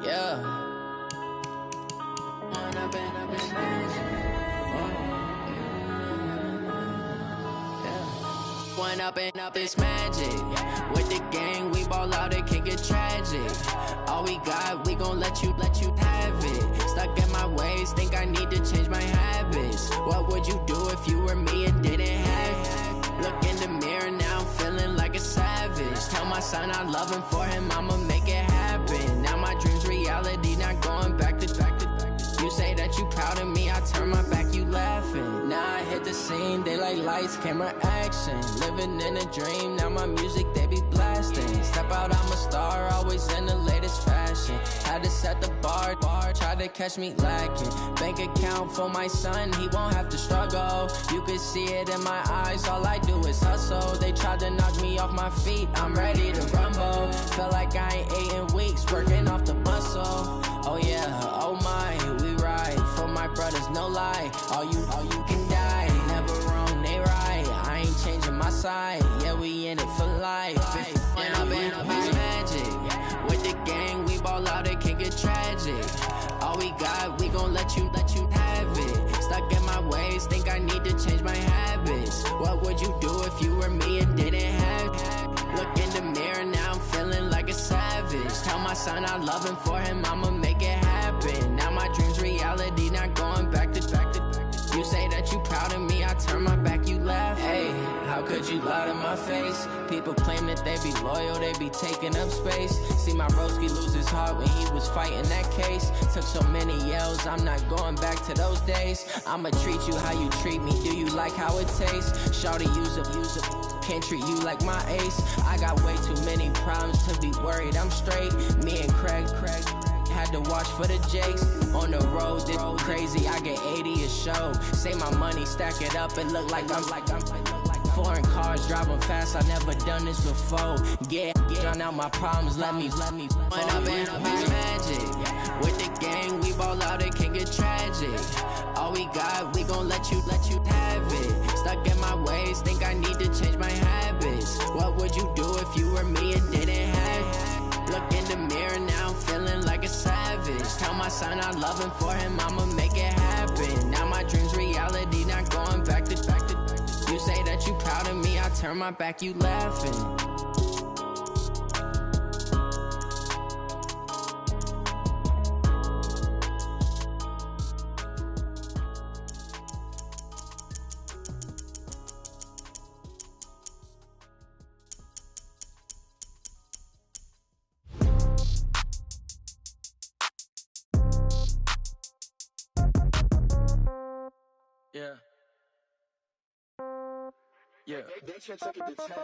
Yeah. One up and up, it's magic. With the gang, we ball out, it can get tragic. All we got, we gon' let you have it. Stuck in my ways, think I need to change my habits. What would you do if you were me and didn't have it? Look in the mirror, now I'm feeling like a savage. Tell my son I love him, for him I'ma make it happen. Now my dream's reality, not going back to. You say that you proud of me, I turn my back, you laughing. Now I hit the scene, they like lights, camera, action. Living in a dream, now my music, they be blasting. Step out, I'm a star, always in the latest fashion. Had to set the bar, try to catch me lacking. Bank account for my son, he won't have to struggle. You can see it in my eyes, all I do is hustle. They tried to knock me off my feet, I'm ready to rumble. Feel like I ain't ate in weeks, working off the muscle. Oh yeah, oh my, we ride for my brothers, no lie. All you can die, never wrong, they right. I ain't changing my side, yeah, we in it for life. When I've been up, it's magic. With the gang, we ball out, it can get tragic. All we got, we gon' let you have it. Stuck in my ways, think I need to change my habits. What would you do if you were me and didn't have it? Look in the mirror, now I'm feeling like a savage. Tell my son I love him, for him I'ma make it happen. Now my dream's reality, not going back to. You say that you proud of me, I turn my back, you laugh. Hey, how could you lie to my face? People claim that they be loyal, they be taking up space. See my broski lose his heart when he was fighting that case. Took so many yells, I'm not going back to those days. I'ma treat you how you treat me, do you like how it tastes? Shawty, use up. Can't treat you like my ace. I got way too many problems to be worried, I'm straight. Me and Craig had to watch for the Jakes. On the road, this crazy, I get 80 a show. Say my money, stack it up, it look like I'm foreign cars, driving fast, I never done this before. Yeah, drown out my problems, let me When I've been up, it's magic. With the gang, we ball out, it can get tragic. All we got, we gon' let you have it. Stuck in my ways, think I need to change my habits. What would you do if you were me and didn't have it? Look in the mirror, now I'm feeling like a savage. Tell my son I love him, for him I'ma make it happen. Now my dream's reality, not going back to. You say that you proud of me, I turn my back, you laughing. Yeah. Yeah.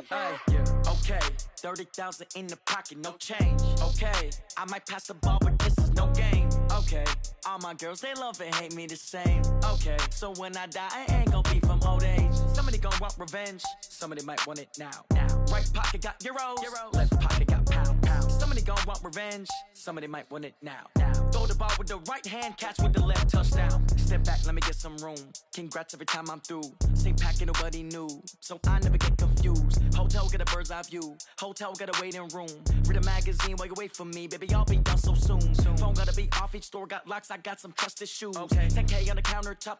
Hey, yeah. Okay. 30,000 in the pocket, no change. Okay. I might pass the ball, but this is no game. Okay. All my girls, they love and hate me the same. Okay. So when I die, I ain't gon' be from old age. Somebody gon' want revenge. Somebody might want it now. Right pocket got euros. Left pocket got pound. Somebody gon' want revenge. Somebody might want it now. Throw the ball with the right hand, catch with the left, touchdown. Step back, let me get some room. Congrats every time I'm through. Same packet, nobody knew, so I never get confused. Hotel get a bird's eye view. Hotel get a waiting room. Read a magazine while you wait for me, baby. I'll be done so soon. Phone gotta be off. Each store got locks. I got some trusted shoes. 10K on the countertop.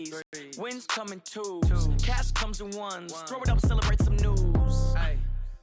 Wins come in twos. Cash comes in ones. Throw it up, celebrate some news.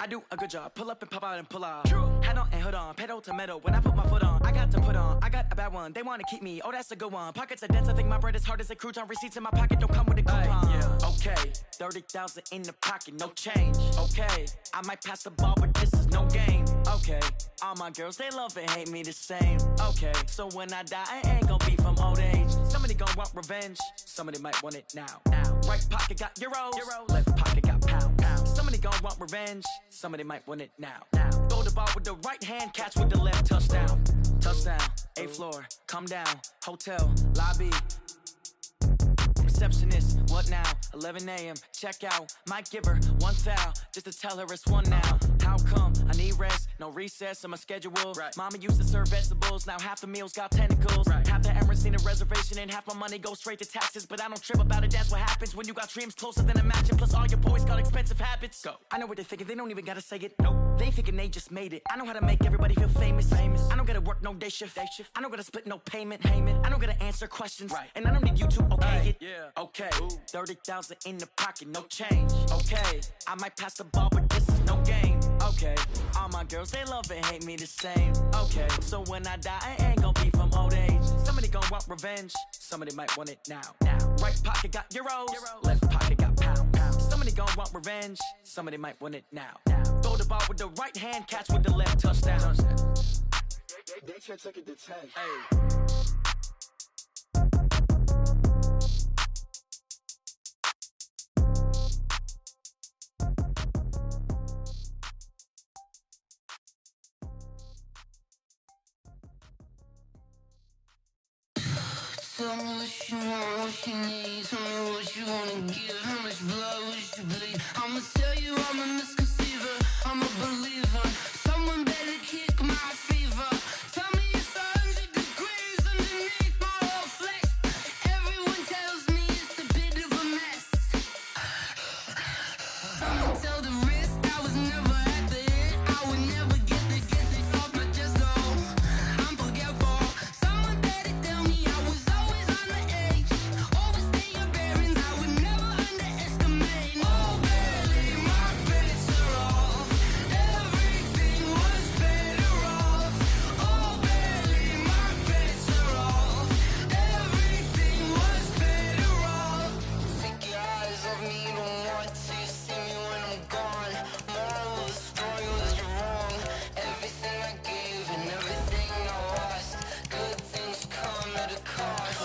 I do a good job. Pull up and pop out and pull out. Head on and hood on. Pedal to metal. When I put my foot on, I got to put on. I got a bad one. They want to keep me. Oh, that's a good one. Pockets are dense. I think my bread is hard as a crouton. Receipts in my pocket don't come with a coupon. Okay. 30,000 in the pocket. No change. Okay. I might pass the ball, but this is no game. Okay. All my girls, they love and hate me the same. Okay. So when I die, I ain't gon' be from old age. Somebody gon' want revenge. Somebody might want it now. Right pocket got euros. Left pocket got pound. Somebody gon' want revenge. Somebody might want it now. Throw the ball with the right hand, catch with the left, touchdown. Touchdown, 8th floor, come down, hotel, lobby. Receptionist, what now? 11 a.m., check out. Might give her one foul, just to tell her it's one now. How come? I need rest, no recess in my schedule. Mama used to serve vegetables, now half the meals got tentacles. Half the errands need a reservation and half my money goes straight to taxes. But I don't trip about it, that's what happens when you got dreams closer than a mansion. Plus all your boys got expensive habits. Go. I know what they're thinking, they don't even gotta say it. Nope. They thinking they just made it. I know how to make everybody feel famous. I don't gotta work no day shift. I don't gotta split no payment. I don't gotta answer questions. And I don't need you to okay it. Okay. 30,000 in the pocket, no change. Okay. I might pass the ball, but this is no game. Okay. All my girls, they love and hate me the same. Okay. So when I die, I ain't gonna be from old age. Somebody gon' want revenge. Somebody might want it now. Right pocket got euros. Left pocket got pounds. Somebody gon' want revenge. Somebody might want it now. Throw the ball with the right hand, catch with the left, touchdown. They can't take it to 10. Tell me what you want, what you need. Tell me what you wanna give. How much blood would you bleed? I'ma tell you I'm a misconceiver. I'm a believer. Someone better kick my fever. Tell me it's 100 degrees underneath my whole flesh. Everyone tells me it's a bit of a mess. Someone tell the risk I was never at the end. I would never get this off my chest. Oh, I'm forgetful. Someone better tell me I was always on the edge. Overstay your bearings, I would never underestimate. Oh, barely my bets are off. Everything was better off. Oh, barely my bets are off. Everything was better off. Take your eyes off me, don't want to see me when I'm gone. Moral of the story was you're wrong. Everything I gave and everything I lost. Good things come at a cost.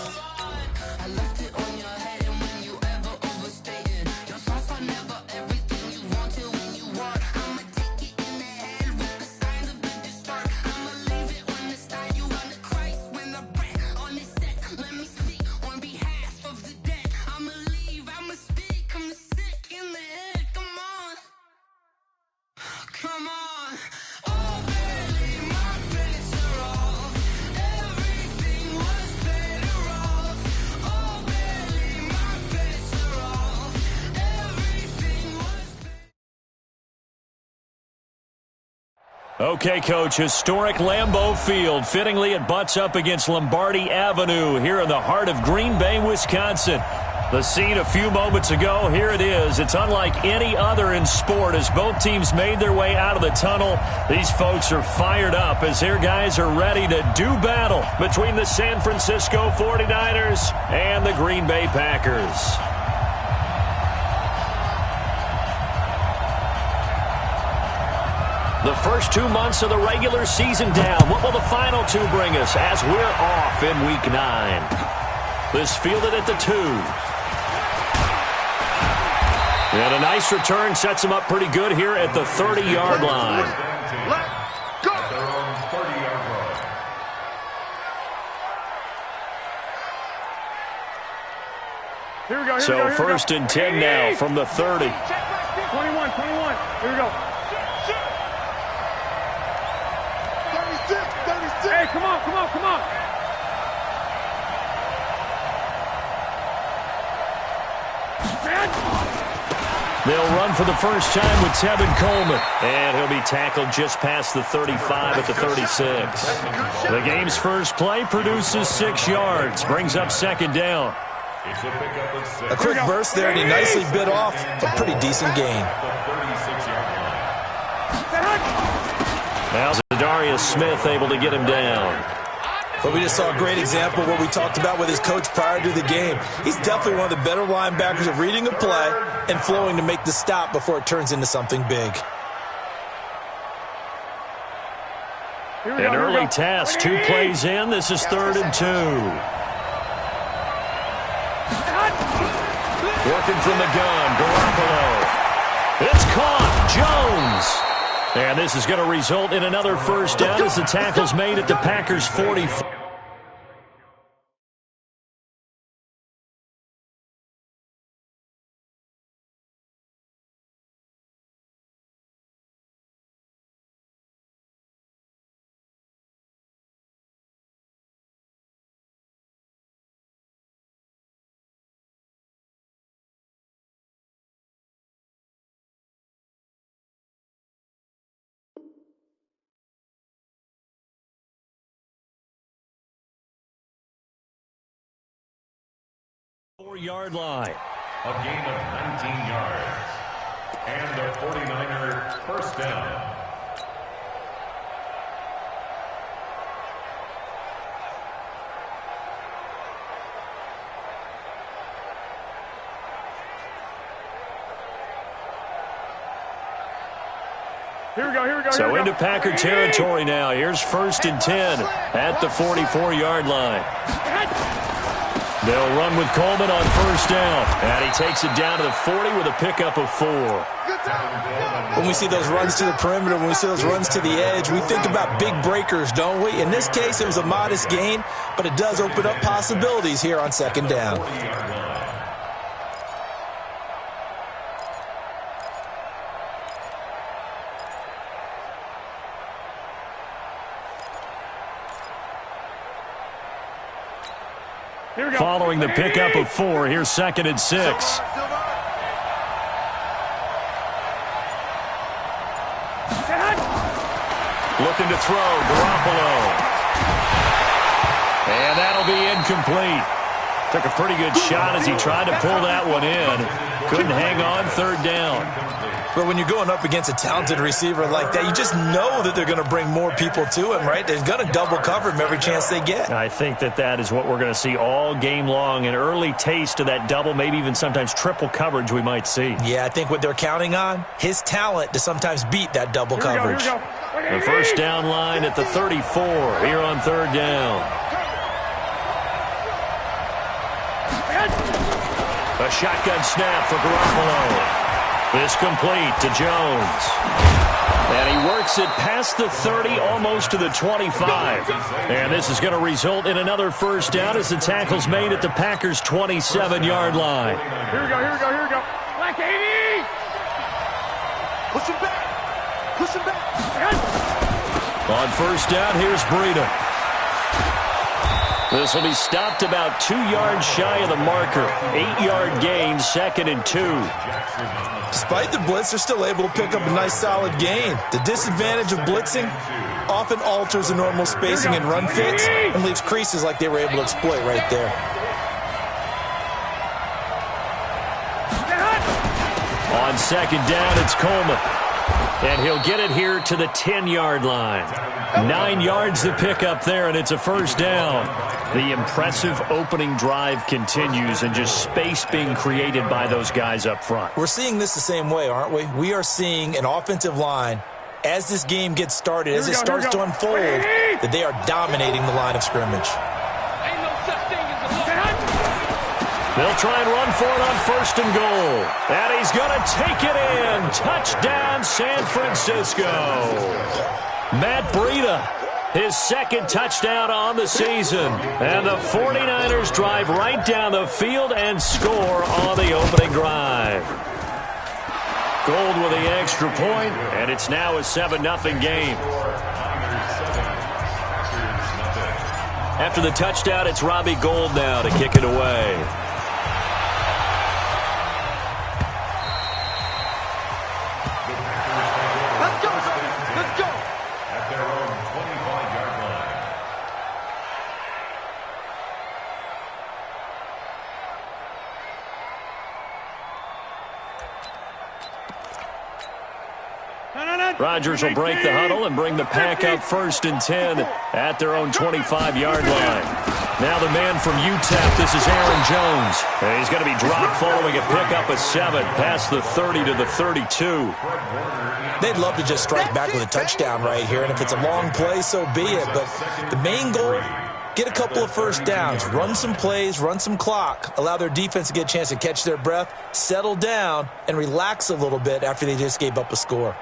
I left it on your head, and when you ever overstated, your thoughts are never everything you wanted when you want. I'ma take it in the head with the signs of the distort. I'ma leave it on the side. You on the Christ when the breath on the set. Let me speak on behalf of the dead. I'ma leave, I'ma speak. I'm sick in the head. Come on, come on. Oh, barely my bets are off. Everything was better off. Oh, barely my bets are off. Everything was Okay, Coach, historic Lambeau Field. Fittingly, it butts up against Lombardi Avenue here in the heart of Green Bay, Wisconsin. The scene a few moments ago, here it is. It's unlike any other in sport as both teams made their way out of the tunnel. These folks are fired up as their guys are ready to do battle between the San Francisco 49ers and the Green Bay Packers. The first 2 months of the regular season down. What will the final two bring us as we're off in Week 9? This fielded at the 2. And a nice return sets him up pretty good here at the 30-yard line. Let's go! Their own 30-yard line. Here we go. So first and 10 now from the 30. 21. Here we go. 36. Hey, come on. They'll run for the first time with Tevin Coleman. And he'll be tackled just past the 35 at the 36. The game's first play produces 6 yards. Brings up second down. A quick burst there, and he nicely bit off a pretty decent gain. Now Zadarius Smith able to get him down. But we just saw a great example of what we talked about with his coach prior to the game. He's definitely one of the better linebackers at reading a play and flowing to make the stop before it turns into something big. An early task, 2 plays in. This is 3rd and 2. Working from the gun, Garoppolo. It's caught, Jones. And this is going to result in another first down as the tackle's made at the Packers' 40. 4-yard line. A gain of 19 yards. And the 49er first down. Here we go, here we go. So into Packer territory now. Here's 1st and 10 at the 44-yard line. They'll run with Coleman on 1st down. And he takes it down to the 40 with a pickup of 4. When we see those runs to the perimeter, when we see those runs to the edge, we think about big breakers, don't we? In this case, it was a modest gain, but it does open up possibilities here on 2nd down. Following the pickup of 4, here's 2nd and 6. Looking to throw, Garoppolo. And that'll be incomplete. Took a pretty good shot as he tried to pull that one in. Couldn't hang on 3rd down. But when you're going up against a talented receiver like that, you just know that they're going to bring more people to him, right? They're going to double cover him every chance they get. I think that is what we're going to see all game long. An early taste of that double, maybe even sometimes triple coverage we might see. Yeah, I think what they're counting on, his talent to sometimes beat that double coverage. The first down line at the 34 here on 3rd down. A shotgun snap for Garoppolo. This complete to Jones. And he works it past the 30, almost to the 25. And this is going to result in another 1st down as the tackle's made at the Packers' 27-yard line. Here we go, here we go, here we go. Black 80! Push him back! Push him back! On 1st down, here's Breida. This will be stopped about 2 yards shy of the marker. 8-yard gain, 2nd and 2. Despite the blitz, they're still able to pick up a nice solid gain. The disadvantage of blitzing often alters the normal spacing and run fits and leaves creases like they were able to exploit right there. On 2nd down, it's Coleman. And he'll get it here to the 10-yard line. 9 yards to pick up there, and it's a 1st down. The impressive opening drive continues, and just space being created by those guys up front. We're seeing this the same way, aren't we? We are seeing an offensive line, as this game gets started, as it starts to unfold, that they are dominating the line of scrimmage. They'll try and run for it on 1st and goal. And he's going to take it in. Touchdown, San Francisco. Matt Breida, his 2nd touchdown on the season. And the 49ers drive right down the field and score on the opening drive. Gold with the extra point, and it's now a 7-0 game. After the touchdown, it's Robbie Gould now to kick it away. Rodgers will break the huddle and bring the pack up 1st and 10 at their own 25-yard line. Now the man from UTEP, this is Aaron Jones. And he's going to be dropped following a pickup of 7 past the 30 to the 32. They'd love to just strike back with a touchdown right here, and if it's a long play, so be it. But the main goal, get a couple of 1st downs, run some plays, run some clock, allow their defense to get a chance to catch their breath, settle down, and relax a little bit after they just gave up a score.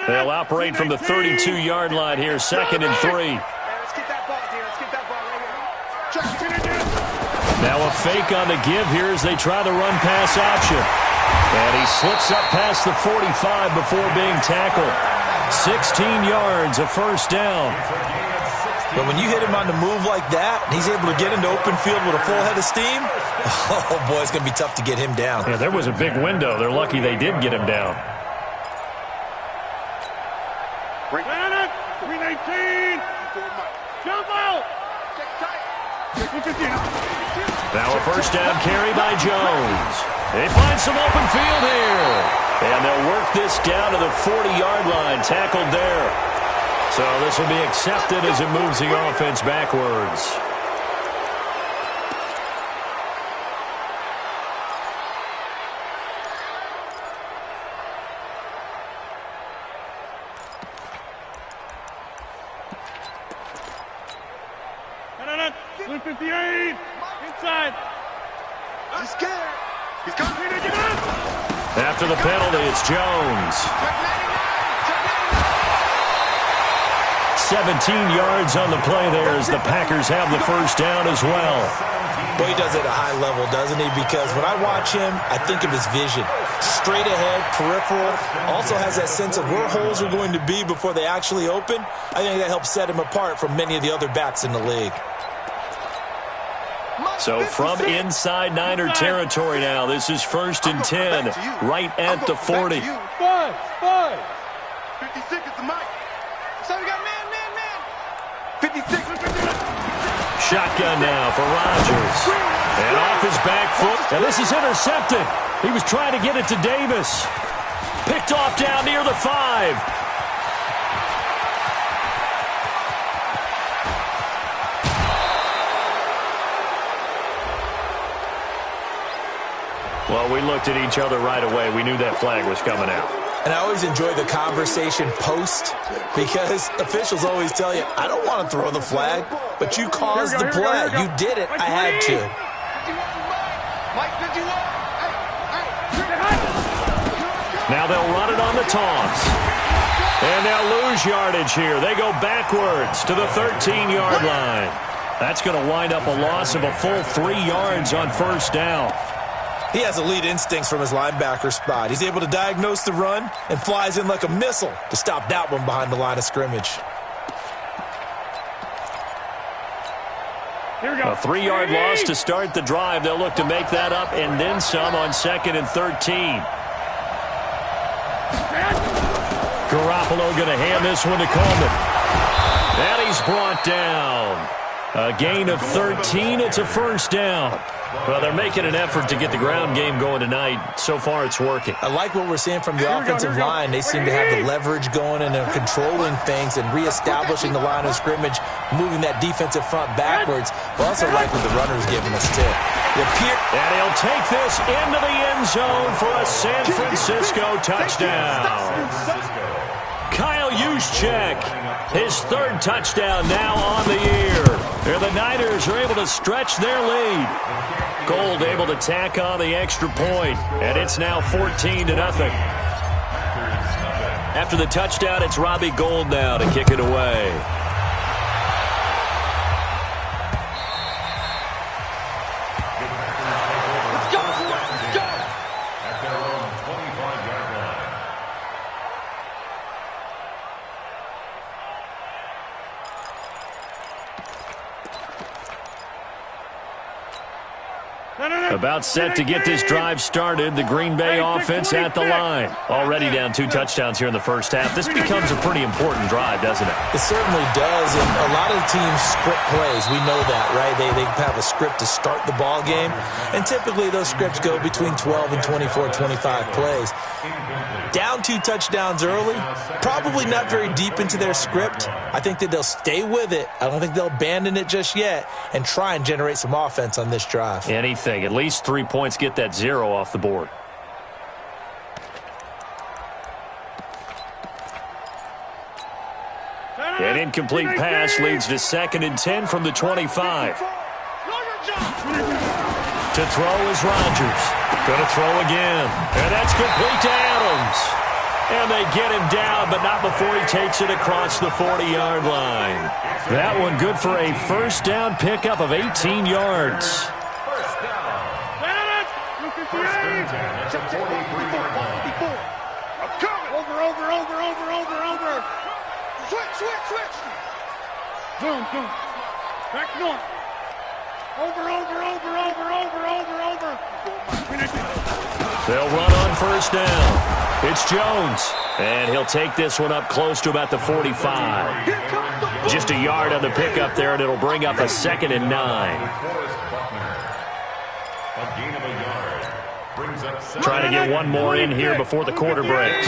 They'll operate from the 32-yard line here, 2nd and 3. Let's get that ball here. Let's get that ball right here. Now a fake on the give here as they try the run-pass option. And he slips up past the 45 before being tackled. 16 yards, a 1st down. But when you hit him on the move like that, and he's able to get into open field with a full head of steam, oh, boy, it's going to be tough to get him down. Yeah, there was a big window. They're lucky they did get him down. 18. Jump out. Now a first down carry by Jones. They find some open field here. And they'll work this down to the 40-yard line, tackled there. So this will be accepted as it moves the offense backwards. No. 58. Inside. He's scared. He's coming. After the penalty, it's Jones. 17 yards on the play there as the Packers have the first down as well. Well, he does it at a high level, doesn't he? Because when I watch him, I think of his vision. Straight ahead, peripheral. Also has that sense of where holes are going to be before they actually open. I think that helps set him apart from many of the other backs in the league. So from inside Niner territory now, this is 1st and 10, right at the 40. 5. 56 is the mic. So we got man. 56. Shotgun now for Rodgers. And off his back foot. And this is intercepted. He was trying to get it to Davis. Picked off down near the 5. Well, we looked at each other right away. We knew that flag was coming out. And I always enjoy the conversation post because officials always tell you, I don't want to throw the flag, but you caused the play. You did it. I had to. Now they'll run it on the toss. And they'll lose yardage here. They go backwards to the 13-yard line. That's going to wind up a loss of a full 3 yards on first down. He has elite instincts from his linebacker spot. He's able to diagnose the run and flies in like a missile to stop that one behind the line of scrimmage. Here we go. A 3-yard loss to start the drive. They'll look to make that up and then some on 2nd and 13. Garoppolo going to hand this one to Coleman. And he's brought down. A gain of 13. It's a first down. Well, they're making an effort to get the ground game going tonight. So far, it's working. I like what we're seeing from the offensive line. They seem to have the leverage going and they're controlling things and reestablishing the line of scrimmage, moving that defensive front backwards. But also like what the runner's giving us, too. And he'll take this into the end zone for a San Francisco touchdown. Kyle Juszczyk, his 3rd touchdown now on the year. And the Niners are able to stretch their lead. Gold able to tack on the extra point, and it's now 14-0. After the touchdown, it's Robbie Gould now to kick it away. About set to get this drive started. The Green Bay offense at the line. Already down 2 touchdowns here in the first half. This becomes a pretty important drive, doesn't it? It certainly does. And a lot of teams script plays. We know that, right? They have a script to start the ball game. And typically those scripts go between 12 and 24, 25 plays. Down 2 touchdowns early. Probably not very deep into their script. I think that they'll stay with it. I don't think they'll abandon it just yet and try and generate some offense on this drive. Anything. At least 3 points, get that 0 off the board. An incomplete pass leads to 2nd and 10 from the 25. To throw is Rodgers. Going to throw again. And that's complete to Adams. And they get him down, but not before he takes it across the 40-yard line. That one good for a first down pickup of 18 yards. Over. Switch. Zone. Back north. Over. They'll run on first down. It's Jones. And he'll take this one up close to about the 45. Just a yard on the pickup there, and it'll bring up a 2nd and 9. Trying to get one more in here before the quarter breaks.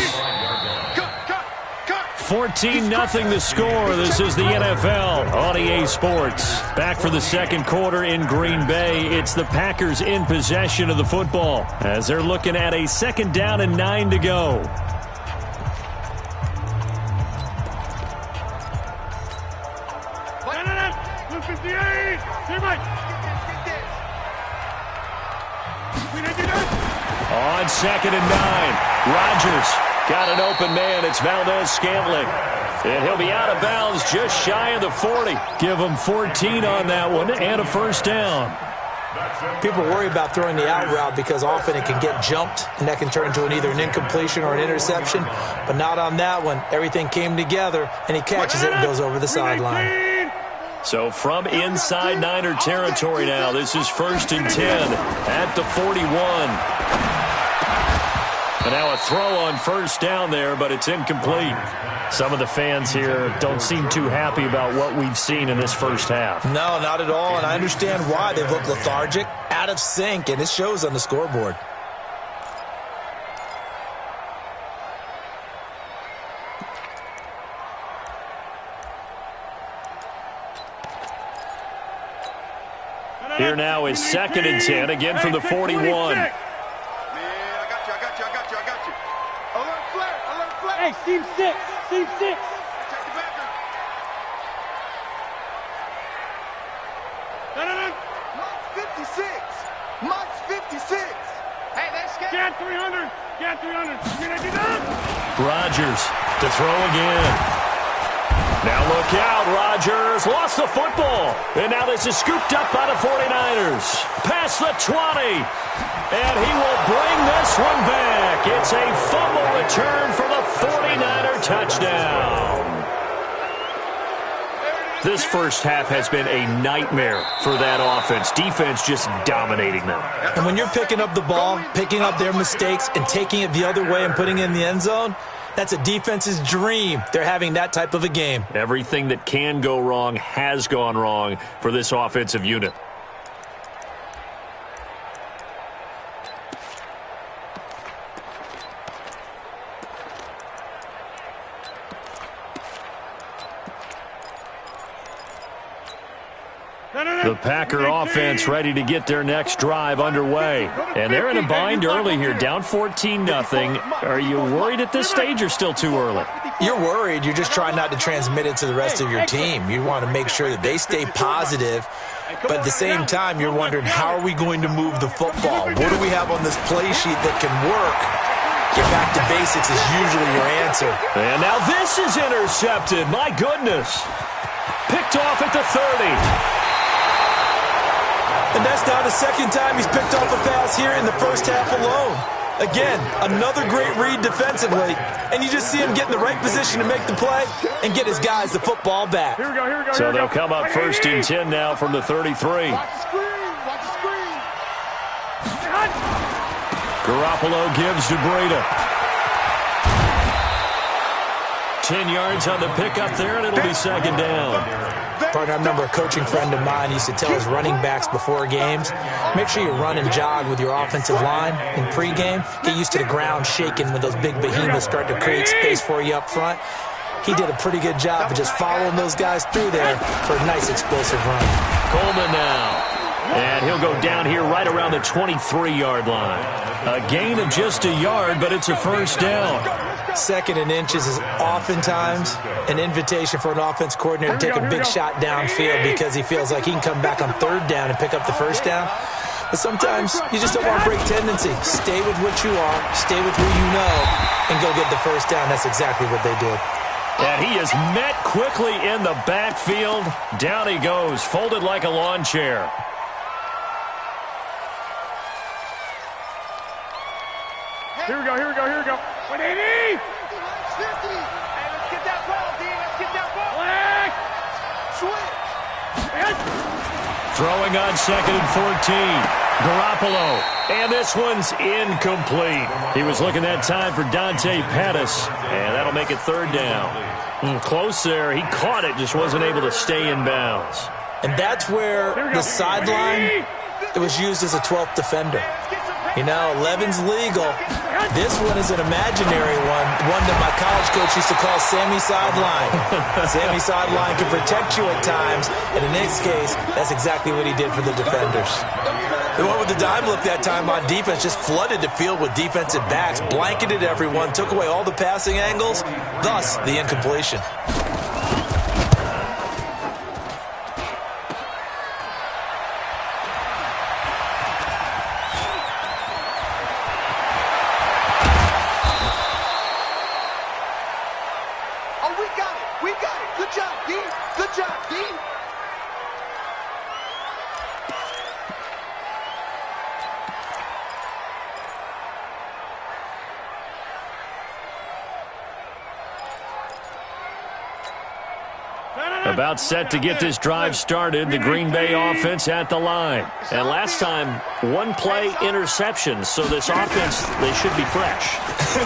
14-0 the score. This is the NFL on EA Sports. Back for the second quarter in Green Bay. It's the Packers in possession of the football as they're looking at a 2nd down and 9 to go. On 2nd and 9, Rodgers got an open man. It's Valdez-Scantling. And he'll be out of bounds just shy of the 40. Give him 14 on that one and a 1st down. People worry about throwing the out route because often it can get jumped, and that can turn into either an incompletion or an interception. But not on that one. Everything came together, and he catches it and goes over the sideline. So from inside Niner territory now, this is 1st and 10 at the 41. And now a throw on 1st down there, but it's incomplete. Some of the fans here don't seem too happy about what we've seen in this first half. No, not at all, and I understand why. They've looked lethargic, out of sync, and it shows on the scoreboard. Here now is 2nd and 10, again from the 41. Hey, seam 6. Seam 6. Mike's 56. Mike's 56. Hey, that's good. Get 300. Get 300. Rodgers to throw again. Now look out, Rodgers lost the football. And now this is scooped up by the 49ers. Past the 20. And he will bring this one back. It's a fumble return for the 49er touchdown. This first half has been a nightmare for that offense. Defense just dominating them. And when you're picking up the ball, picking up their mistakes, and taking it the other way and putting it in the end zone, that's a defense's dream. They're having that type of a game. Everything that can go wrong has gone wrong for this offensive unit. The Packer offense ready to get their next drive underway. And they're in a bind early here, down 14-0. Are you worried at this stage or still too early? You're worried. You're just trying not to transmit it to the rest of your team. You want to make sure that they stay positive. But at the same time, you're wondering, how are we going to move the football? What do we have on this play sheet that can work? Get back to basics is usually your answer. And now this is intercepted. My goodness. Picked off at the 30. And that's now the 2nd time he's picked off a pass here in the first half alone. Again, another great read defensively, and you just see him get in the right position to make the play and get his guys the football back. Here we go, here we go. So they'll come up 1st and 10 now from the 33. Watch the screen. Watch the screen. Garoppolo gives to Breida. 10 yards on the pickup there, and it'll be 2nd down. Partner, I remember a coaching friend of mine used to tell his running backs before games, make sure you run and jog with your offensive line in pregame. Get used to the ground shaking when those big behemoths start to create space for you up front. He did a pretty good job of just following those guys through there for a nice explosive run. Coleman now. And he'll go down here right around the 23-yard line. A gain of just a yard, but it's a 1st down. 2nd and inches is oftentimes an invitation for an offense coordinator to take a big shot downfield because he feels like he can come back on 3rd down and pick up the 1st down. But sometimes you just don't want to break tendency. Stay with what you are, stay with who you know, and go get the 1st down. That's exactly what they did. And he is met quickly in the backfield. Down he goes, folded like a lawn chair. Here we go, here we go, here we go. 180! Hey, let's get that ball, D. Let's get that ball. Black! Switch. Throwing on 2nd and 14. Garoppolo. And this one's incomplete. He was looking that time for Dante Pettis. And that'll make it third down. Close there. He caught it, just wasn't able to stay in bounds. And that's where the sideline, it was used as a 12th defender. You know, 11's legal. This one is an imaginary one that my college coach used to call Sammy Sideline. Sammy Sideline can protect you at times, and in this case, that's exactly what he did for the defenders. The one with the dime look that time on defense just flooded the field with defensive backs, blanketed everyone, took away all the passing angles, thus the incompletion. About set to get this drive started, the Green Bay offense at the line. And last time, one play interception, so this offense, they should be fresh.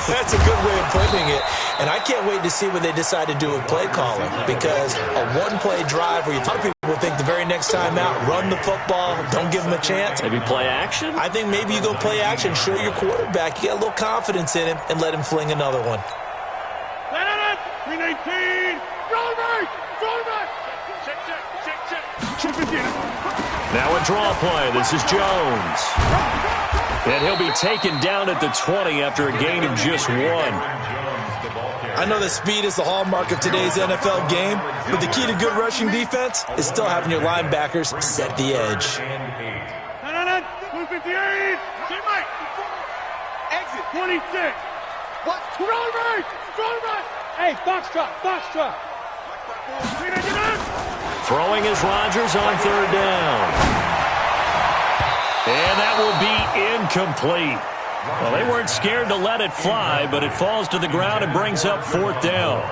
That's a good way of putting it. And I can't wait to see what they decide to do with play calling, because a one-play drive where a lot of people think the very next time out, run the football, don't give them a chance. Maybe play action? I think maybe you go play action, show your quarterback, you got a little confidence in him, and let him fling another one. 319, Now a draw play. This is Jones. And he'll be taken down at the 20 after a gain of just 1. I know that speed is the hallmark of today's NFL game, but the key to good rushing defense is still having your linebackers set the edge. 258. Exit 26. What? Hey, box truck. Throwing is Rodgers on third down. And that will be incomplete. Well, they weren't scared to let it fly, but it falls to the ground and brings up fourth down.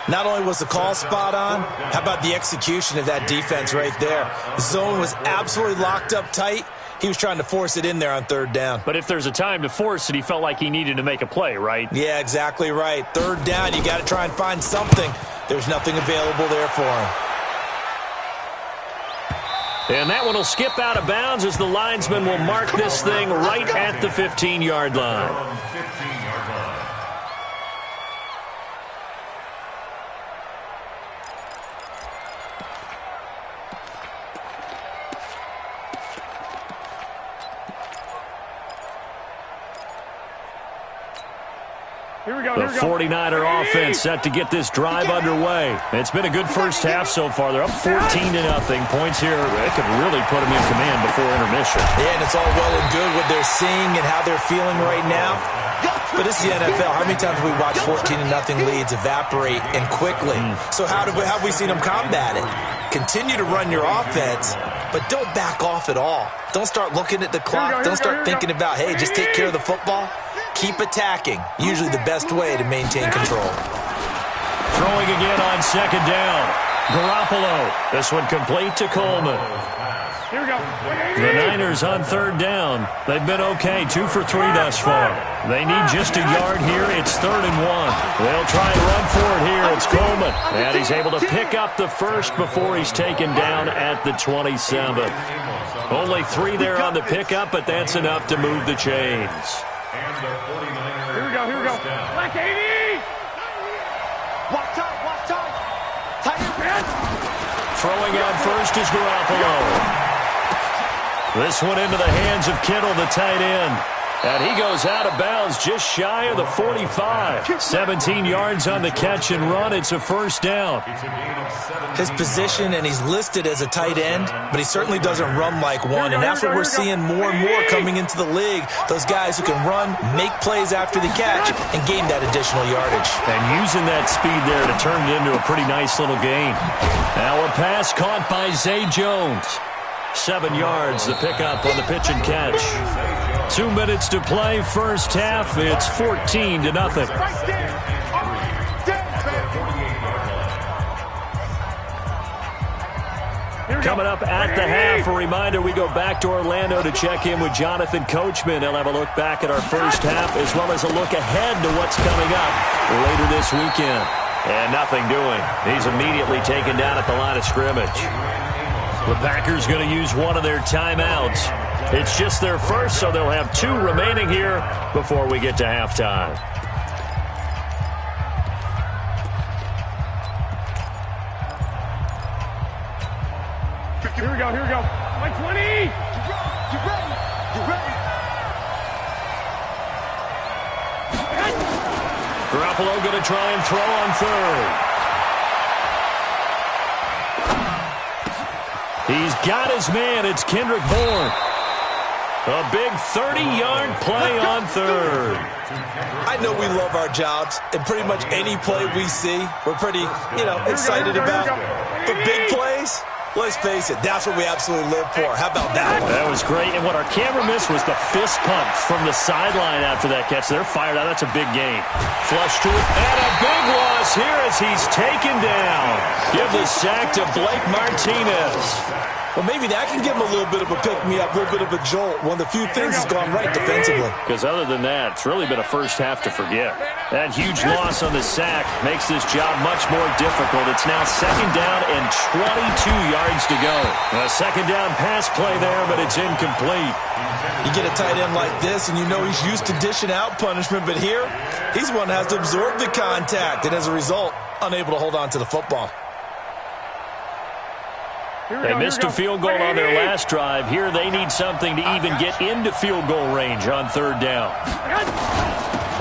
Not only was the call spot on, how about the execution of that defense right there? The zone was absolutely locked up tight. He was trying to force it in there on third down. But if there's a time to force it, he felt like he needed to make a play, right? Yeah, exactly right. Third down, you got to try and find something. There's nothing available there for him. And that one will skip out of bounds as the linesman will mark this thing right at the 15-yard line. The 49er offense set to get this drive underway. It's been a good first half so far. They're up 14-0. Points here, they could really put them in command before intermission. Yeah, and it's all well and good what they're seeing and how they're feeling right now. But it's the NFL. How many times have we watched 14-0 leads evaporate and quickly? So how have we seen them combat it? Continue to run your offense, but don't back off at all. Don't start looking at the clock. Don't start thinking about, hey, just take care of the football. Keep attacking. Usually the best way to maintain control. Throwing again on second down. Garoppolo. This one complete to Coleman. Here we go. The Niners on third down. They've been okay, 2 for 3 thus far. They need just a yard here. It's 3rd and 1. They'll try and run for it here. It's Coleman. And he's able to pick up the first before he's taken down at the 27. Only 3 there on the pickup, but that's enough to move the chains. Here we go. Black 80. Watch out. Tight end. Throwing out first is Garoppolo. This one into the hands of Kittle, the tight end. And he goes out of bounds just shy of the 45. 17 yards on the catch and run. It's a first down. His position, and he's listed as a tight end, but he certainly doesn't run like one, and that's what we're seeing more and more coming into the league. Those guys who can run, make plays after the catch, and gain that additional yardage. And using that speed there to turn it into a pretty nice little gain. Now a pass caught by Zay Jones. 7 yards, the pickup on the pitch and catch. 2 minutes to play, first half. It's 14-0. Coming up at the half, a reminder we go back to Orlando to check in with Jonathan Coachman. He'll have a look back at our first half as well as a look ahead to what's coming up later this weekend. And nothing doing. He's immediately taken down at the line of scrimmage. The Packers going to use one of their timeouts. It's just their first, so they'll have 2 remaining here before we get to halftime. Here we go. Like 20. You ready. Garoppolo going to try and throw on third. He's got his man. It's Kendrick Bourne. A big 30-yard play on third. I know we love our jobs, and pretty much any play we see, we're pretty, excited about. But big plays, let's face it, that's what we absolutely live for. How about that one? That was great, and what our camera missed was the fist pump from the sideline after that catch. They're fired out. That's a big gain. Flush to it, and a big loss here as he's taken down. Give the sack to Blake Martinez. Well, maybe that can give him a little bit of a pick-me-up, a little bit of a jolt. One of the few things has gone right defensively. Because other than that, it's really been a first half to forget. That huge loss on the sack makes this job much more difficult. It's now 2nd down and 22 yards to go. A 2nd down pass play there, but it's incomplete. You get a tight end like this, and you know he's used to dishing out punishment, but here, he's one that has to absorb the contact, and as a result, unable to hold on to the football. They missed a field goal on their last drive. Here they need something to even get into field goal range on 3rd down.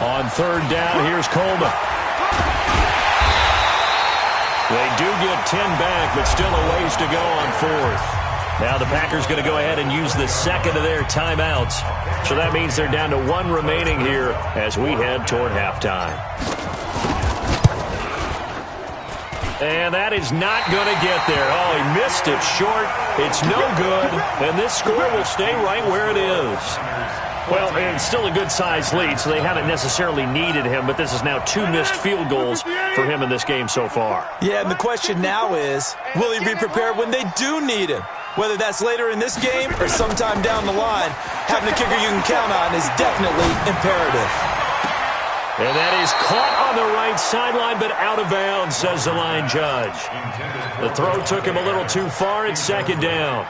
On 3rd down, here's Coleman. They do get 10 back, but still a ways to go on 4th. Now the Packers going to go ahead and use the 2nd of their timeouts. So that means they're down to 1 remaining here as we head toward halftime. And that is not going to get there. Oh, he missed it short. It's no good. And this score will stay right where it is. Well, it's still a good-sized lead, so they haven't necessarily needed him, but this is now 2 missed field goals for him in this game so far. Yeah, and the question now is, will he be prepared when they do need him? Whether that's later in this game or sometime down the line, having a kicker you can count on is definitely imperative. And that is caught on the right sideline, but out of bounds, says the line judge. The throw took him a little too far. It's 2nd down.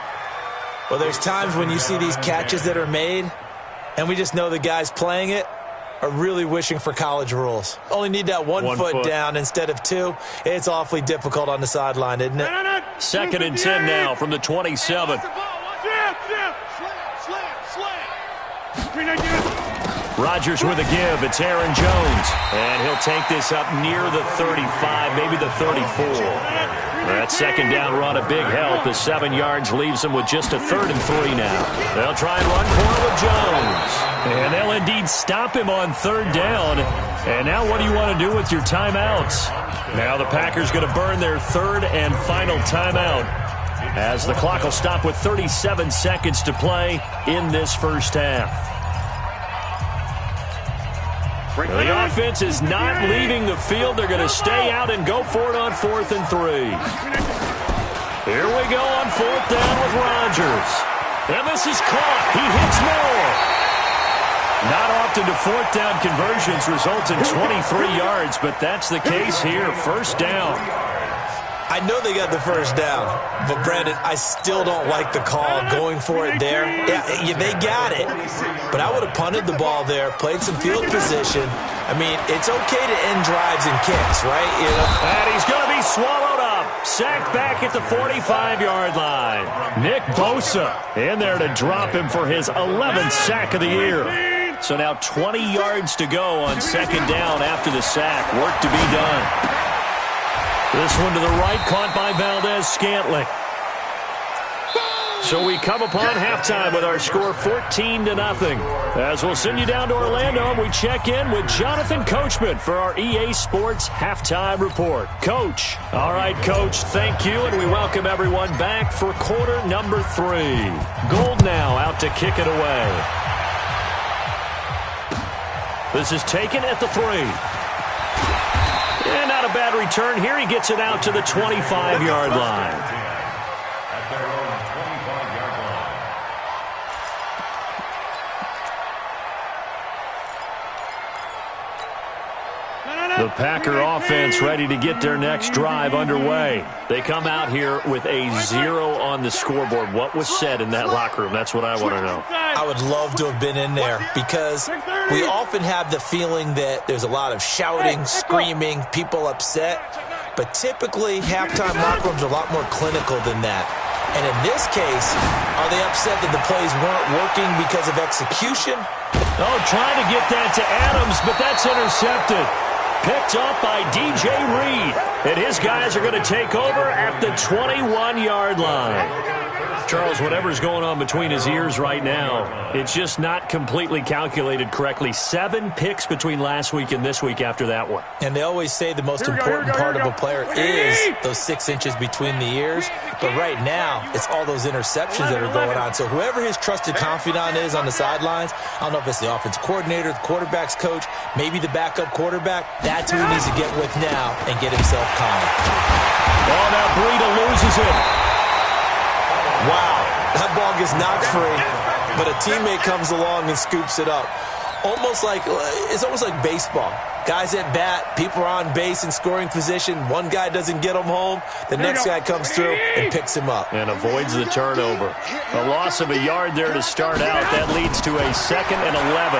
Well, there's times when you see these catches that are made, and we just know the guys playing it are really wishing for college rules. Only need that one foot down instead of 2. It's awfully difficult on the sideline, isn't it? 2nd and 10 now from the 27. Rodgers with a give. It's Aaron Jones. And he'll take this up near the 35, maybe the 34. That 2nd down run, a big help. The 7 yards leaves them with just a 3rd and 3 now. They'll try and run for it with Jones. And they'll indeed stop him on 3rd down. And now what do you want to do with your timeouts? Now the Packers going to burn their 3rd and final timeout as the clock will stop with 37 seconds to play in this first half. The offense is not leaving the field. They're going to stay out and go for it on 4th and 3. Here we go on 4th down with Rodgers. And this is caught. He hits more. Not often do 4th down conversions result in 23 yards, but that's the case here. 1st down. I know they got the 1st down, but Brandon, I still don't like the call going for it there. Yeah, they got it, but I would have punted the ball there, played some field position. I mean, it's okay to end drives and kicks, right? And he's going to be swallowed up. Sacked back at the 45-yard line. Nick Bosa in there to drop him for his 11th sack of the year. So now 20 yards to go on 2nd down after the sack. Work to be done. This one to the right, caught by Valdez-Scantling. So we come upon halftime with our score 14-0. As we'll send you down to Orlando, and we check in with Jonathan Coachman for our EA Sports Halftime Report. Coach. All right, Coach, thank you, and we welcome everyone back for quarter number 3. Gold now out to kick it away. This is taken at the 3. And not a bad return here. He gets it out to the 25-yard line. The Packer offense ready to get their next drive underway. They come out here with a 0 on the scoreboard. What was said in that locker room? That's what I want to know. I would love to have been in there because we often have the feeling that there's a lot of shouting, screaming, people upset. But typically, halftime locker rooms are a lot more clinical than that. And in this case, are they upset that the plays weren't working because of execution? Oh, trying to get that to Adams, but that's intercepted. Picked up by DJ Reed. And his guys are going to take over at the 21-yard line. Charles, whatever's going on between his ears right now, it's just not completely calculated correctly. 7 picks between last week and this week after that one. And they always say the most important part of a player is those 6 inches between the ears. But right now, it's all those interceptions that are going on. So whoever his trusted confidant is on the sidelines, I don't know if it's the offensive coordinator, the quarterback's coach, maybe the backup quarterback, that's who he needs to get with now and get himself calm. Oh, now Breida loses it. Wow, that ball gets knocked free, but a teammate comes along and scoops it up. It's almost like baseball. Guys at bat, people are on base in scoring position. One guy doesn't get him home. The next guy comes through and picks him up. And avoids the turnover. A loss of a yard there to start out. That leads to a 2nd and 11.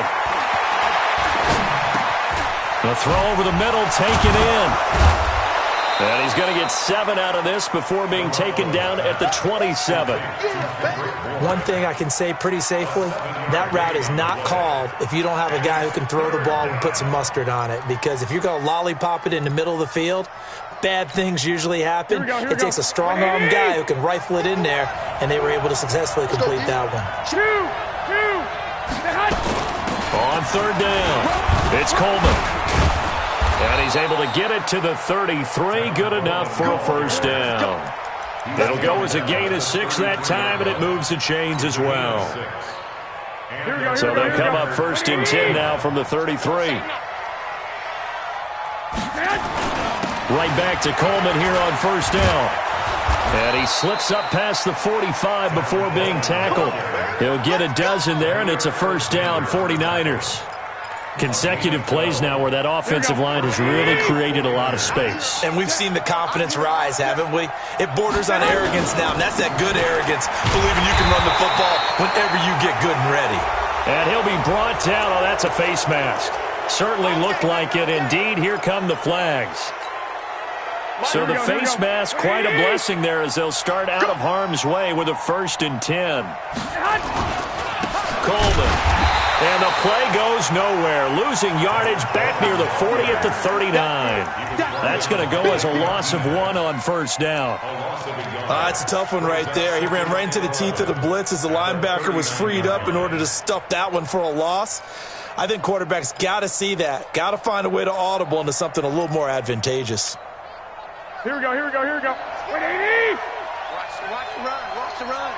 The throw over the middle, taken in. And he's going to get 7 out of this before being taken down at the 27. One thing I can say pretty safely, that route is not called if you don't have a guy who can throw the ball and put some mustard on it. Because if you're going to lollipop it in the middle of the field, bad things usually happen. It takes a strong-arm guy who can rifle it in there, and they were able to successfully complete that one. On 3rd down, it's Coleman. And he's able to get it to the 33. Good enough for a 1st down. It'll go as a gain of 6 that time, and it moves the chains as well. So they'll come up 1st and 10 now from the 33. Right back to Coleman here on 1st down. And he slips up past the 45 before being tackled. He'll get a dozen there, and it's a 1st down, 49ers. Consecutive plays now where that offensive line has really created a lot of space. And we've seen the confidence rise, haven't we? It borders on arrogance now, and that's that good arrogance, believing you can run the football whenever you get good and ready. And he'll be brought down. Oh, that's a face mask. Certainly looked like it. Indeed, here come the flags. So the face mask, quite a blessing there as they'll start out of harm's way with a 1st and 10. Coleman. And the play goes nowhere. Losing yardage back near the 40 at the 39. That's going to go as a loss of 1 on 1st down. It's a tough one right there. He ran right into the teeth of the blitz as the linebacker was freed up in order to stuff that one for a loss. I think quarterbacks got to see that. Got to find a way to audible into something a little more advantageous. Here we go. 180! Watch the run.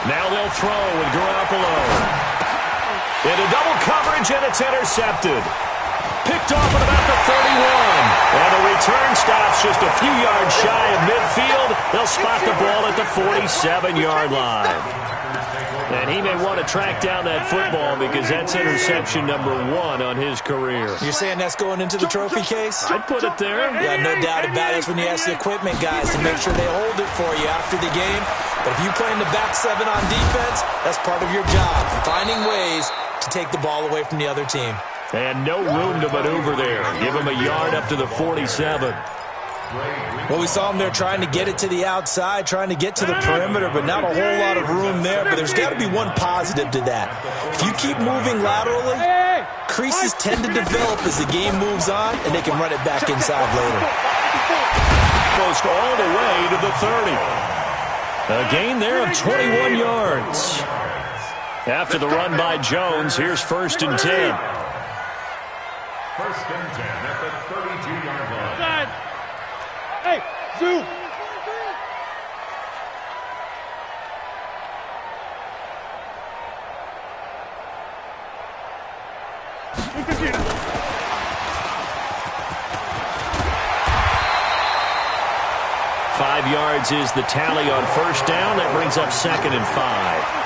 Now they'll throw with Garoppolo. Into double coverage, and it's intercepted. Picked off at about the 31. And the return stops just a few yards shy of midfield. They'll spot the ball at the 47-yard line. And he may want to track down that football because that's interception number 1 on his career. You're saying that's going into the trophy case? I'd put it there. Yeah, no doubt about it. It's when you ask the equipment guys to make sure they hold it for you after the game. But if you play in the back 7 on defense, that's part of your job, finding ways to take the ball away from the other team. And no room to maneuver there. Give him a yard up to the 47. Well, we saw him there trying to get it to the outside, trying to get to the perimeter, but not a whole lot of room there. But there's got to be one positive to that. If you keep moving laterally, creases tend to develop as the game moves on, and they can run it back inside later. Goes all the way to the 30. A gain there of 21 yards. After the run by Jones, here's 1st and 10. 1st and 10 at the 32-yard line. Hey, Zoo! Five yards is the tally on 1st down. That brings up 2nd and 5.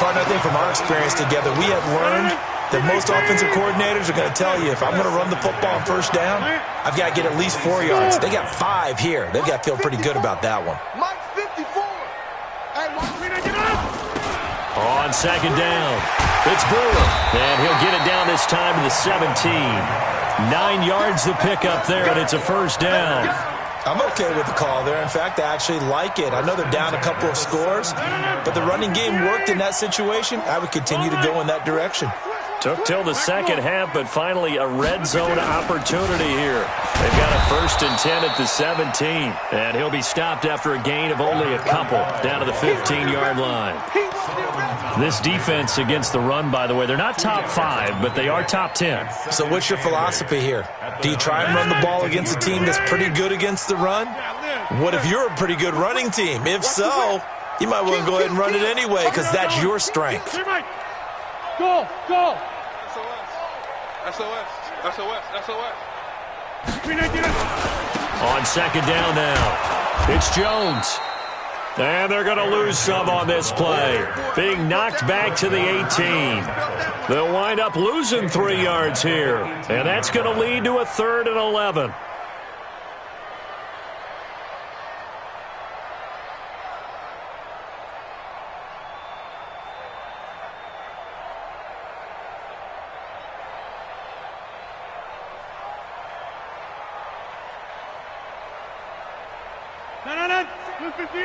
Partner, I think from our experience together, we have learned that most offensive coordinators are going to tell you, if I'm going to run the football on first down, I've got to get at least 4 yards. They got 5 here. They've got to feel pretty good about that one. Mike's 54. Hey, get up. On second down, it's Brewer, and he'll get it down this time to the 17. 9 yards to pick up there, and it's a first down. I'm okay with the call there. In fact, I actually like it. I know they're down a couple of scores, but the running game worked in that situation. I would continue to go in that direction. Took till the second half, but finally a red zone opportunity here. They've got a 1st and 10 at the 17, and he'll be stopped after a gain of only a couple down to the 15-yard line. This defense against the run, by the way, they're not top 5, but they are top 10. So what's your philosophy here? Do you try and run the ball against a team that's pretty good against the run? What if you're a pretty good running team? If so, you might want to go ahead and run it anyway because that's your strength. Go! SOS. On second down now, it's Jones. And they're going to lose some on this play. Being knocked back to the 18. They'll wind up losing 3 yards here. And that's going to lead to a 3rd and 11. No. 58.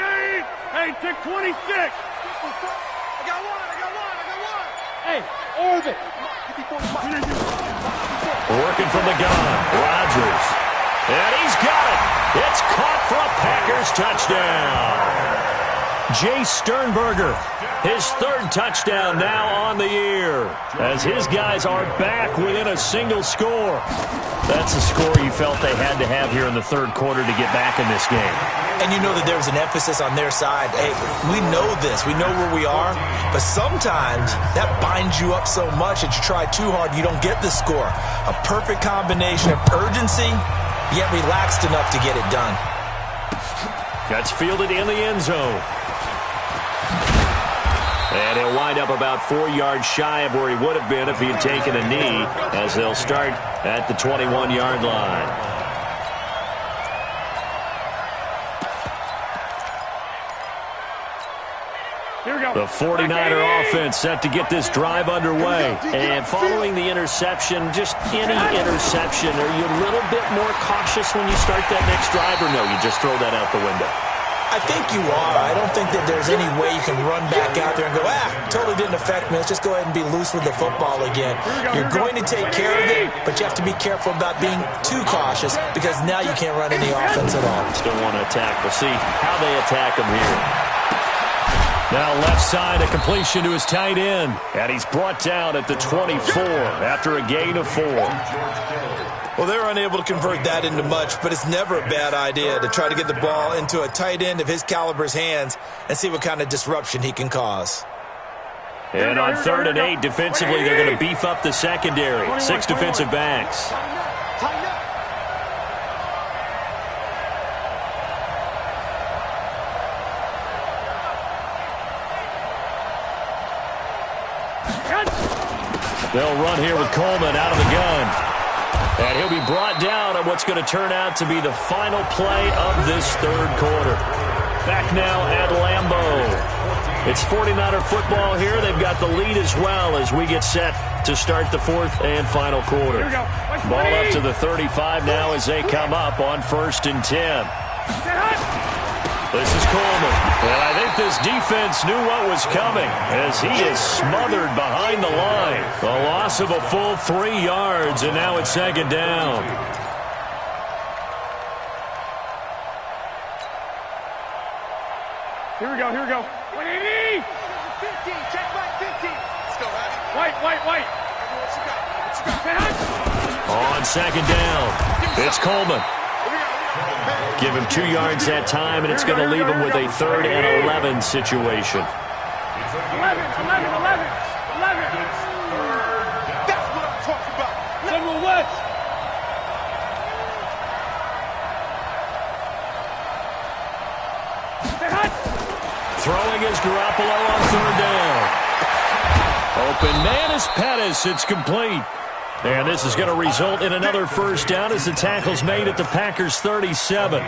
Hey, take 26. I got one. Hey, orbit. Working from the gun, Rodgers. And he's got it. It's caught for a Packers touchdown. Jay Sternberger, his 3rd touchdown now on the year, as his guys are back within a single score. That's the score you felt they had to have here in the 3rd quarter to get back in this game. And you know that there's an emphasis on their side. Hey, we know this. We know where we are. But sometimes that binds you up so much that you try too hard, you don't get the score. A perfect combination of urgency, yet relaxed enough to get it done. That's fielded in the end zone. And he'll wind up about 4 yards shy of where he would have been if he had taken a knee, as they'll start at the 21-yard line. The 49er offense set to get this drive underway. And following the interception, just any interception, are you a little bit more cautious when you start that next drive, or no, you just throw that out the window? I think you are. I don't think that there's any way you can run back out there and go, totally didn't affect me. Let's just go ahead and be loose with the football again. You're going to take care of it, but you have to be careful about being too cautious because now you can't run any offense at all. Still want to attack. We'll see how they attack him here. Now left side, a completion to his tight end. And he's brought down at the 24 after a gain of 4. Well, they were unable to convert that into much, but it's never a bad idea to try to get the ball into a tight end of his caliber's hands and see what kind of disruption he can cause. And on 3rd and 8, defensively, they're going to beef up the secondary. 6 defensive backs. They'll run here with Coleman out of the gun. And he'll be brought down on what's going to turn out to be the final play of this 3rd quarter. Back now at Lambeau. It's 49er football here. They've got the lead as well as we get set to start the 4th and final quarter. Ball up to the 35 now as they come up on 1st and 10. This is Coleman, and I think this defense knew what was coming as he is smothered behind the line. The loss of a full 3 yards, and now it's 2nd down. Here we go. 180! 15, check back 15. Let's go, White. What you got? On 2nd down, it's Coleman. Give him 2 yards that time, and it's going to leave him with a 3rd and 11 situation. 11. That's what I'm talking about. General West. Throwing is Garoppolo on 3rd down. Open man is Pettis. It's complete. And this is going to result in another first down as the tackle's made at the Packers' 37.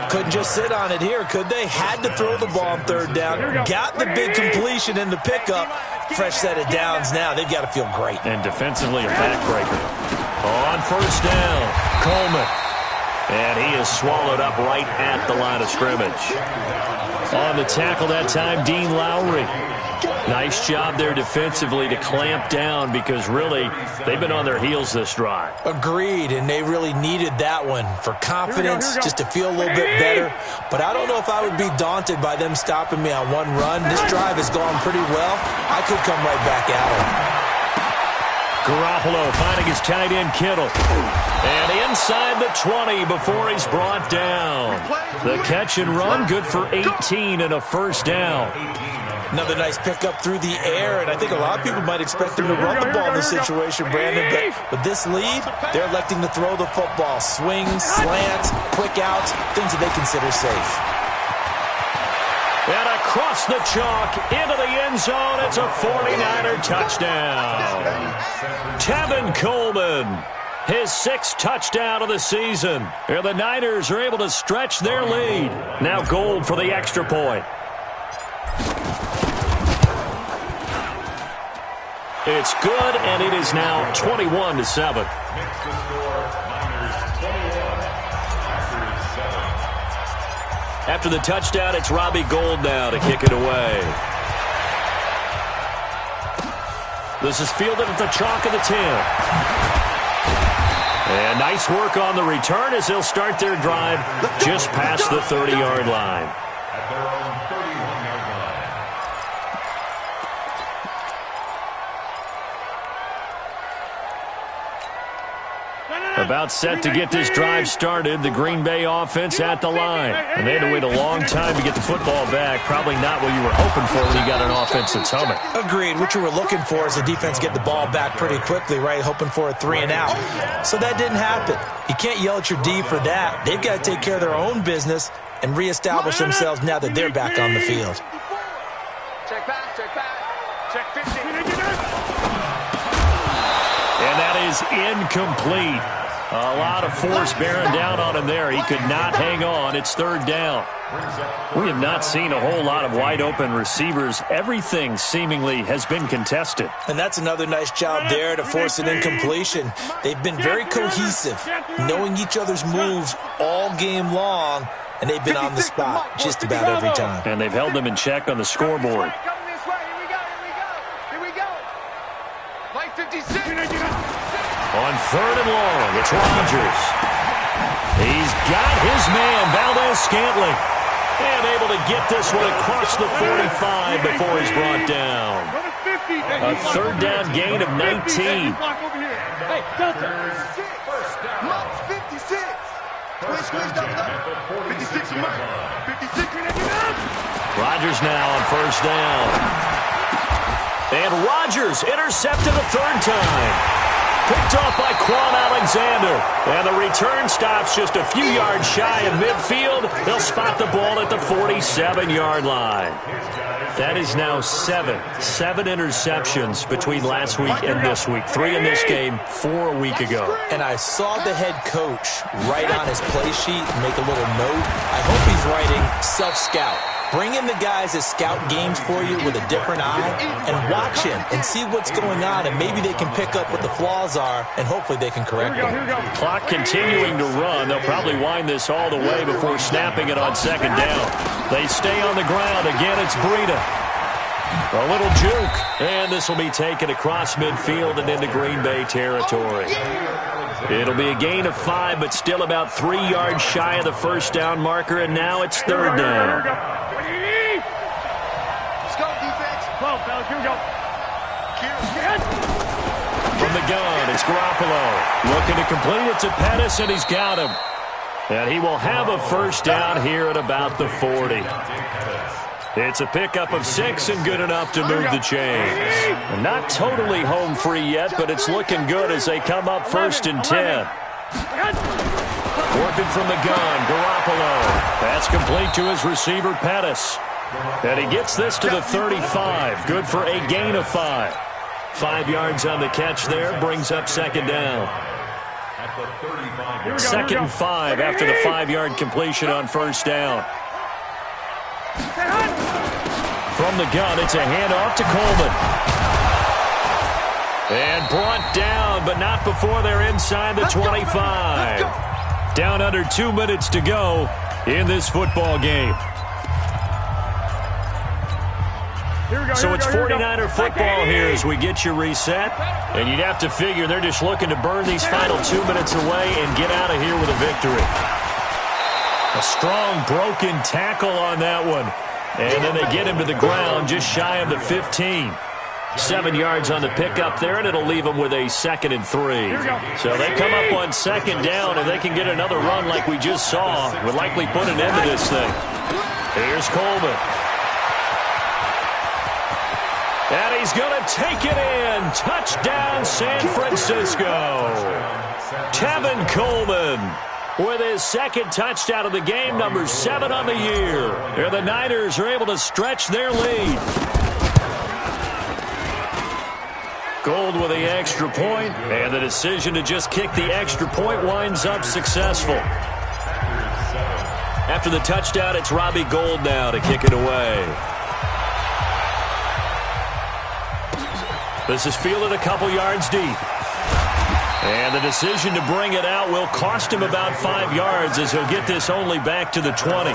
Couldn't just sit on it here, could they? Had to throw the ball on third down. Got the big completion in the pickup. Fresh set of downs now. They've got to feel great. And defensively a backbreaker. On first down, Coleman. And he is swallowed up right at the line of scrimmage. On the tackle that time, Dean Lowry. Nice job there defensively to clamp down because really they've been on their heels this drive. Agreed, and they really needed that one for confidence, just to feel a little bit better. But I don't know if I would be daunted by them stopping me on one run. This drive has gone pretty well. I could come right back at them. Garoppolo finding his tight end Kittle. And inside the 20 before he's brought down. The catch and run, good for 18 and a first down. Another nice pickup through the air, and I think a lot of people might expect him to run the ball in this situation, Brandon, but with this lead, they're electing to throw the football. Swings, slants, quick outs, things that they consider safe. And across the chalk, into the end zone, it's a 49er touchdown. Tevin Coleman, his 6th touchdown of the season. And the Niners are able to stretch their lead. Now Gold for the extra point. It's good, and it is now 21-7. After the touchdown, it's Robbie Gould now to kick it away. This is fielded at the chalk of the 10. And nice work on the return as they'll start their drive just past the 30-yard line. At their own 31-yard line. About set to get this drive started, the Green Bay offense at the line. And they had to wait a long time to get the football back. Probably not what you were hoping for when you got an offense that's humming. Agreed. What you were looking for is the defense get the ball back pretty quickly, right? Hoping for a 3 and out. So that didn't happen. You can't yell at your D for that. They've got to take care of their own business and reestablish themselves now that they're back on the field. Check back, check back. Check 50. And that is incomplete. A lot of force bearing down on him there. He could not hang on. It's third down. We have not seen a whole lot of wide-open receivers. Everything seemingly has been contested. And that's another nice job there to force an incompletion. They've been very cohesive, knowing each other's moves all game long, and they've been on the spot just about every time. And they've held them in check on the scoreboard. Coming this way. Here we go, here we go. Here we go. Like 56. On third and long, it's Rodgers. He's got his man, Valdez-Scantling. And able to get this one across the 45 before he's brought down. A third down gain of 19. Hey, Delta. 56. Squish, double up. 56 from Mike. 56. Rodgers now on first down. And Rodgers intercepted a third time. Picked off by Quan Alexander. And the return stops just a few yards shy of midfield. They'll spot the ball at the 47-yard line. That is now seven interceptions between last week and this week. 3 in this game, 4 a week ago. And I saw the head coach write on his play sheet and make a little note. I hope he's writing self-scout. Bring in the guys that scout games for you with a different eye and watch him and see what's going on, and maybe they can pick up what the flaws are, and hopefully they can correct them. Clock continuing to run. They'll probably wind this all the way before snapping it on second down. They stay on the ground. Again, it's Breida. A little juke, and this will be taken across midfield and into Green Bay territory. It'll be a gain of 5, but still about 3 yards shy of the first down marker, and now it's third down. Let's go, defense. Go, fellas, here we go. From the gun, it's Garoppolo. Looking to complete it to Pettis, and he's got him. And he will have a first down here at about the 40. It's a pickup of 6 and good enough to move the chains. And not totally home free yet, but it's looking good as they come up first and 10. Working from the gun, Garoppolo. That's complete to his receiver, Pettis. And he gets this to the 35. Good for a gain of 5. 5 yards on the catch there, brings up second down. At the 35. Second and 5 after the 5-yard completion on first down. From the gun, it's a handoff to Coleman. And brought down, but not before they're inside the 25. Down under 2 minutes to go in this football game. So it's 49er football here as we get you reset. And you'd have to figure they're just looking to burn these final 2 minutes away and get out of here with a victory. A strong broken tackle on that one. And then they get him to the ground just shy of the 15. 7 yards on the pickup there, and it'll leave them with a 2nd and 3. So they come up on second down, and they can get another run like we just saw. Would likely put an end to this thing. Here's Coleman. And he's going to take it in. Touchdown, San Francisco. Tevin Coleman with his 2nd touchdown of the game, number 7 on the year. And the Niners are able to stretch their lead. Gold with the extra point, and the decision to just kick the extra point winds up successful. After the touchdown, it's Robbie Gould now to kick it away. This is fielded a couple yards deep. And the decision to bring it out will cost him about 5 yards as he'll get this only back to the 20.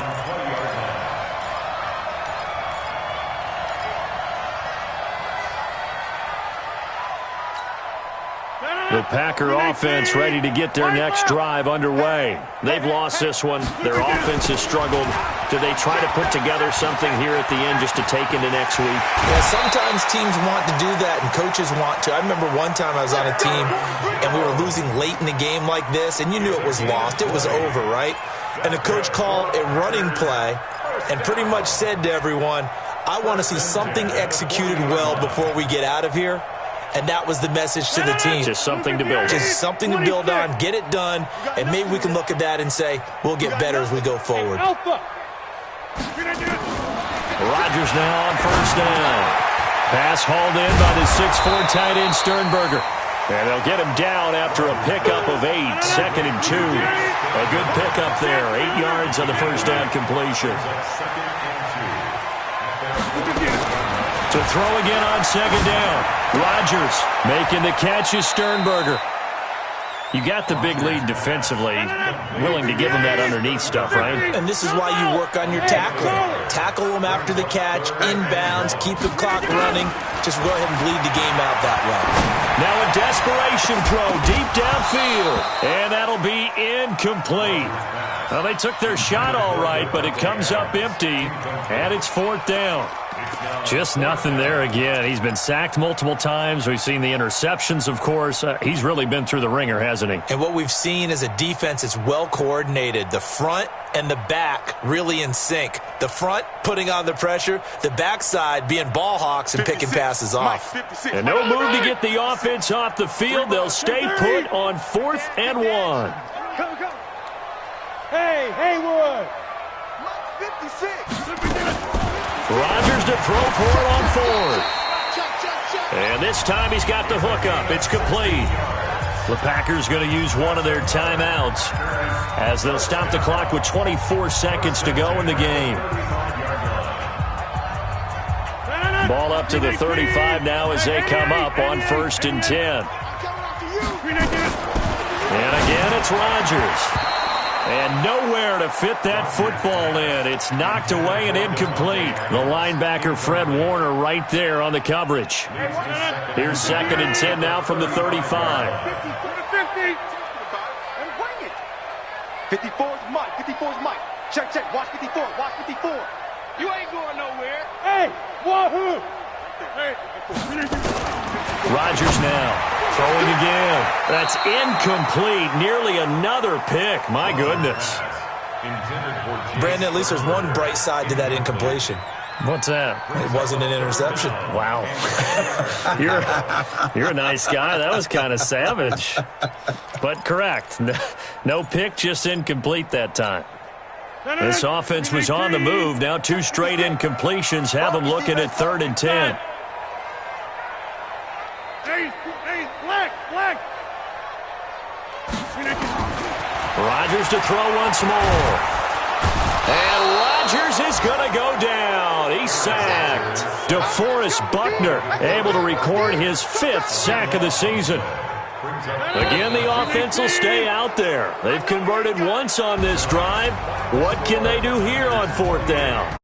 The Packer offense ready to get their next drive underway. They've lost this one. Their offense has struggled. Do they try to put together something here at the end just to take into next week? Yeah, sometimes teams want to do that and coaches want to. I remember one time I was on a team and we were losing late in the game like this, and you knew it was lost. It was over, right? And the coach called a running play and pretty much said to everyone, I want to see something executed well before we get out of here. And that was the message to the team. Just something to build on. Just something to build on, get it done, and maybe we can look at that and say, we'll get better as we go forward. Rodgers now on first down. Pass hauled in by the 6'4" tight end Sternberger. And they'll get him down after a pickup of 8, 2nd and 2. A good pickup there, 8 yards on the first down completion. To throw again on second down. Rodgers making the catch is Sternberger. You got the big lead defensively. Willing to give him that underneath stuff, right? And this is why you work on your tackling. Tackle them after the catch, inbounds, keep the clock running. Just go ahead and bleed the game out that way. Now a desperation throw deep downfield. And that'll be incomplete. Well, they took their shot all right, but it comes up empty. And it's 4th down. Just nothing there again. He's been sacked multiple times. We've seen the interceptions, of course. He's really been through the ringer, hasn't he? And what we've seen is a defense that's well coordinated. The front and the back really in sync. The front putting on the pressure. The backside being ball hawks and picking passes off. And no move to get the offense off the field. They'll stay put on 4th and 1. Go. Hey, Haywood. 56. Rodgers to throw for it on 4th. And this time he's got the hook up. It's complete. The Packers going to use one of their timeouts as they'll stop the clock with 24 seconds to go in the game. Ball up to the 35 now as they come up on 1st and 10. And again, it's Rodgers. And nowhere to fit that football in. It's knocked away and incomplete. The linebacker, Fred Warner, right there on the coverage. Here's 2nd and 10 now from the 35. 54 is Mike. 54 is Mike. Check. Watch 54. Watch 54. You ain't going nowhere. Hey, wahoo! Rodgers now throwing again. That's incomplete. Nearly another pick. My goodness. Brandon, at least there's one bright side to that incompletion. What's that? It wasn't an interception. Wow. You're a nice guy. That was kind of savage. But correct. No pick, just incomplete that time. This offense was on the move. Now 2 straight incompletions have them looking at 3rd and 10. Rodgers to throw once more. And Rodgers is going to go down. He's sacked. DeForest Buckner able to record his 5th sack of the season. Again, the offense will stay out there. They've converted once on this drive. What can they do here on 4th down?